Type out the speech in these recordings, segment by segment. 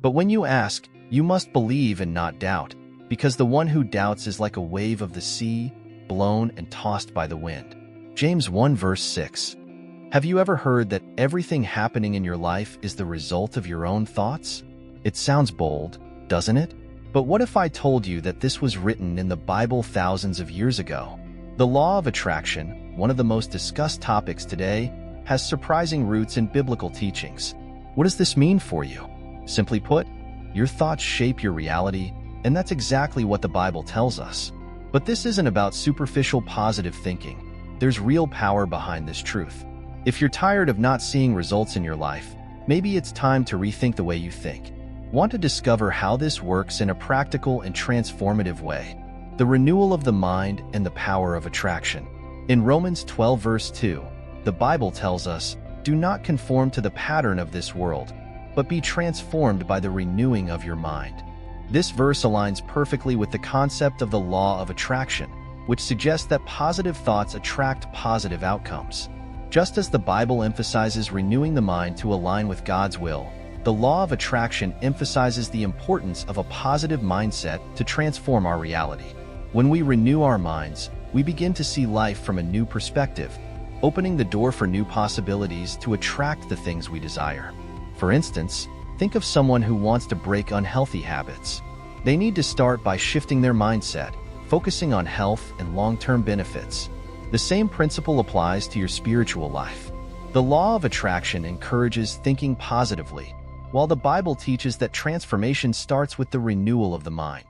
But when you ask, you must believe and not doubt, because the one who doubts is like a wave of the sea, blown and tossed by the wind. James 1 verse 6. Have you ever heard that everything happening in your life is the result of your own thoughts? It sounds bold, doesn't it? But what if I told you that this was written in the Bible thousands of years ago? The law of attraction, one of the most discussed topics today, has surprising roots in biblical teachings. What does this mean for you? Simply put, your thoughts shape your reality, and that's exactly what the Bible tells us. But this isn't about superficial positive thinking. There's real power behind this truth. If you're tired of not seeing results in your life, maybe it's time to rethink the way you think. Want to discover how this works in a practical and transformative way? The renewal of the mind and the power of attraction. In Romans 12 verse 2, the Bible tells us, "Do not conform to the pattern of this world, but be transformed by the renewing of your mind." This verse aligns perfectly with the concept of the law of attraction, which suggests that positive thoughts attract positive outcomes. Just as the Bible emphasizes renewing the mind to align with God's will, the law of attraction emphasizes the importance of a positive mindset to transform our reality. When we renew our minds, we begin to see life from a new perspective, opening the door for new possibilities to attract the things we desire. For instance, think of someone who wants to break unhealthy habits. They need to start by shifting their mindset, focusing on health and long-term benefits. The same principle applies to your spiritual life. The law of attraction encourages thinking positively, while the Bible teaches that transformation starts with the renewal of the mind.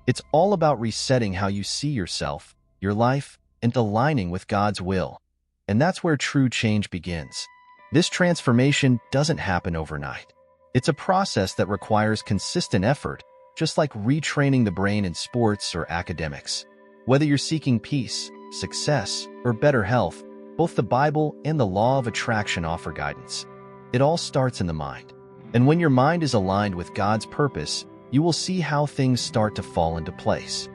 It's all about resetting how you see yourself, your life, and aligning with God's will. And that's where true change begins. This transformation doesn't happen overnight. It's a process that requires consistent effort, just like retraining the brain in sports or academics. Whether you're seeking peace, success, or better health, both the Bible and the law of attraction offer guidance. It all starts in the mind. And when your mind is aligned with God's purpose, you will see how things start to fall into place.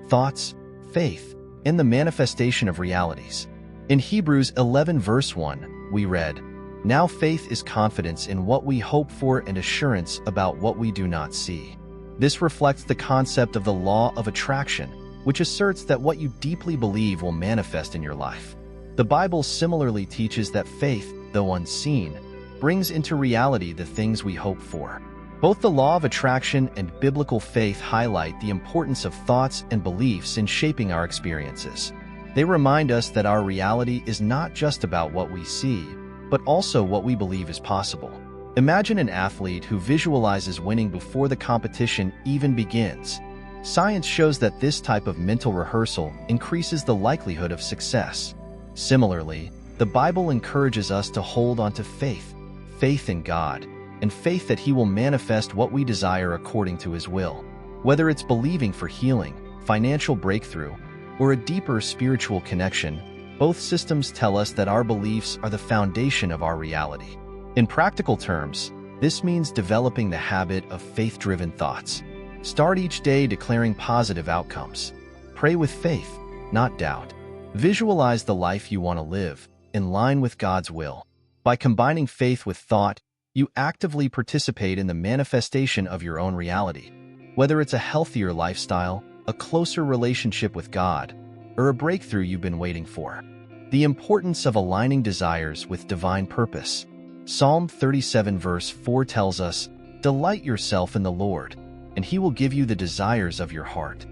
Thoughts, faith, and the manifestation of realities. In Hebrews 11 verse 1, we read, "Now faith is confidence in what we hope for and assurance about what we do not see." This reflects the concept of the law of attraction, which asserts that what you deeply believe will manifest in your life. The Bible similarly teaches that faith, though unseen, brings into reality the things we hope for. Both the law of attraction and biblical faith highlight the importance of thoughts and beliefs in shaping our experiences. They remind us that our reality is not just about what we see, but also what we believe is possible. Imagine an athlete who visualizes winning before the competition even begins. Science shows that this type of mental rehearsal increases the likelihood of success. Similarly, the Bible encourages us to hold on to faith in God, and faith that He will manifest what we desire according to His will. Whether it's believing for healing, financial breakthrough, or a deeper spiritual connection, both systems tell us that our beliefs are the foundation of our reality. In practical terms, this means developing the habit of faith-driven thoughts. Start each day declaring positive outcomes. Pray with faith, not doubt. Visualize the life you want to live, in line with God's will. By combining faith with thought, you actively participate in the manifestation of your own reality. Whether it's a healthier lifestyle, a closer relationship with God, or a breakthrough you've been waiting for. The importance of aligning desires with divine purpose. Psalm 37 verse 4 tells us, "Delight yourself in the Lord, and He will give you the desires of your heart."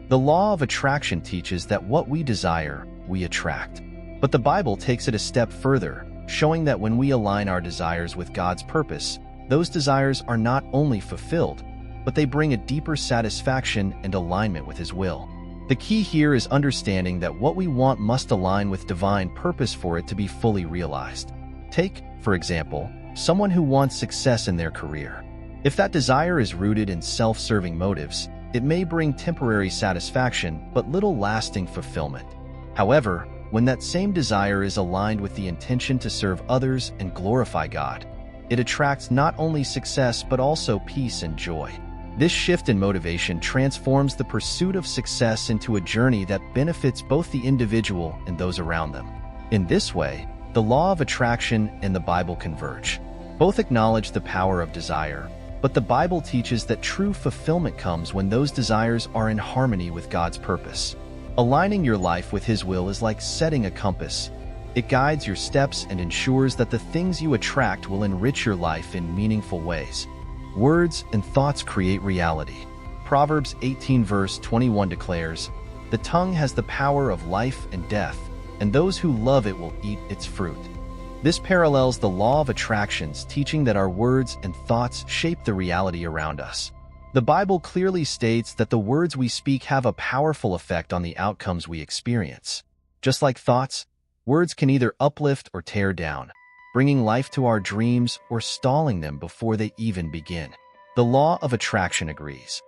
The law of attraction teaches that what we desire, we attract. But the Bible takes it a step further, showing that when we align our desires with God's purpose, those desires are not only fulfilled, but they bring a deeper satisfaction and alignment with His will. The key here is understanding that what we want must align with divine purpose for it to be fully realized. Take, for example, someone who wants success in their career. If that desire is rooted in self-serving motives, it may bring temporary satisfaction but little lasting fulfillment. However, when that same desire is aligned with the intention to serve others and glorify God, it attracts not only success but also peace and joy. This shift in motivation transforms the pursuit of success into a journey that benefits both the individual and those around them. In this way, the law of attraction and the Bible converge. Both acknowledge the power of desire, But the Bible teaches that true fulfillment comes when those desires are in harmony with God's purpose. Aligning your life with His will is like setting a compass. It guides your steps and ensures that the things you attract will enrich your life in meaningful ways. Words and thoughts create reality. Proverbs 18 verse 21 declares, "The tongue has the power of life and death, and those who love it will eat its fruit." This parallels the law of attractions, teaching that our words and thoughts shape the reality around us. The Bible clearly states that the words we speak have a powerful effect on the outcomes we experience. Just like thoughts, words can either uplift or tear down, bringing life to our dreams or stalling them before they even begin. The law of attraction agrees.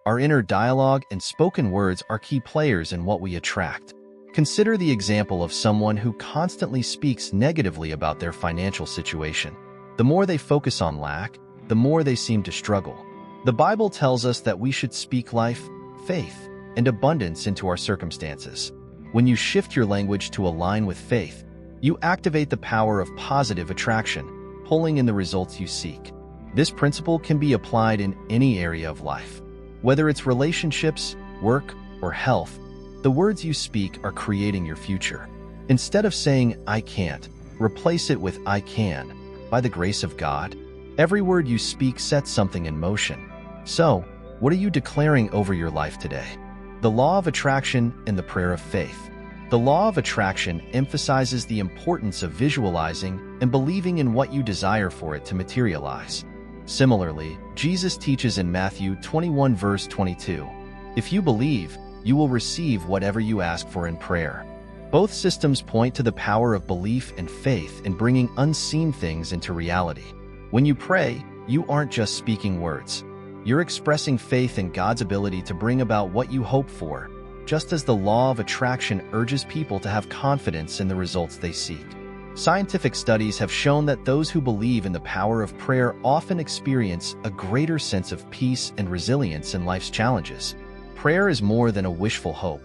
Our inner dialogue and spoken words are key players in what we attract. Consider the example of someone who constantly speaks negatively about their financial situation. The more they focus on lack, the more they seem to struggle. The Bible tells us that we should speak life, faith, and abundance into our circumstances. When you shift your language to align with faith, you activate the power of positive attraction, pulling in the results you seek. This principle can be applied in any area of life. Whether it's relationships, work, or health, the words you speak are creating your future. Instead of saying, "I can't," replace it with "I can." By the grace of God, every word you speak sets something in motion. So, what are you declaring over your life today? The law of attraction and the prayer of faith. The law of attraction emphasizes the importance of visualizing and believing in what you desire for it to materialize. Similarly, Jesus teaches in Matthew 21 verse 22, "If you believe, you will receive whatever you ask for in prayer." Both systems point to the power of belief and faith in bringing unseen things into reality. When you pray, you aren't just speaking words. You're expressing faith in God's ability to bring about what you hope for, just as the law of attraction urges people to have confidence in the results they seek. Scientific studies have shown that those who believe in the power of prayer often experience a greater sense of peace and resilience in life's challenges. Prayer is more than a wishful hope.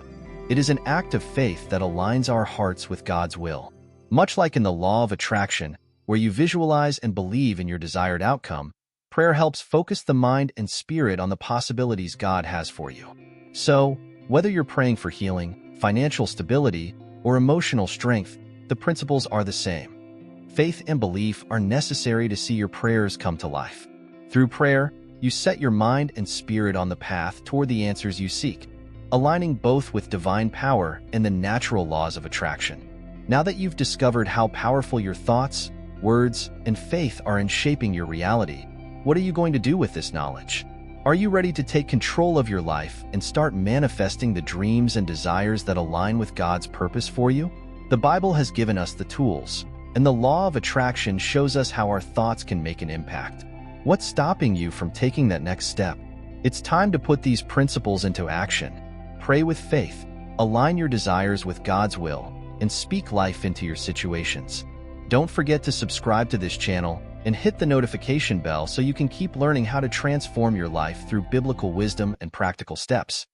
It is an act of faith that aligns our hearts with God's will. Much like in the law of attraction, where you visualize and believe in your desired outcome, prayer helps focus the mind and spirit on the possibilities God has for you. So, whether you're praying for healing, financial stability, or emotional strength, the principles are the same. Faith and belief are necessary to see your prayers come to life. Through prayer, you set your mind and spirit on the path toward the answers you seek, aligning both with divine power and the natural laws of attraction. Now that you've discovered how powerful your thoughts, words, and faith are in shaping your reality, what are you going to do with this knowledge? Are you ready to take control of your life and start manifesting the dreams and desires that align with God's purpose for you? The Bible has given us the tools, and the law of attraction shows us how our thoughts can make an impact. What's stopping you from taking that next step? It's time to put these principles into action. Pray with faith, align your desires with God's will, and speak life into your situations. Don't forget to subscribe to this channel and hit the notification bell so you can keep learning how to transform your life through biblical wisdom and practical steps.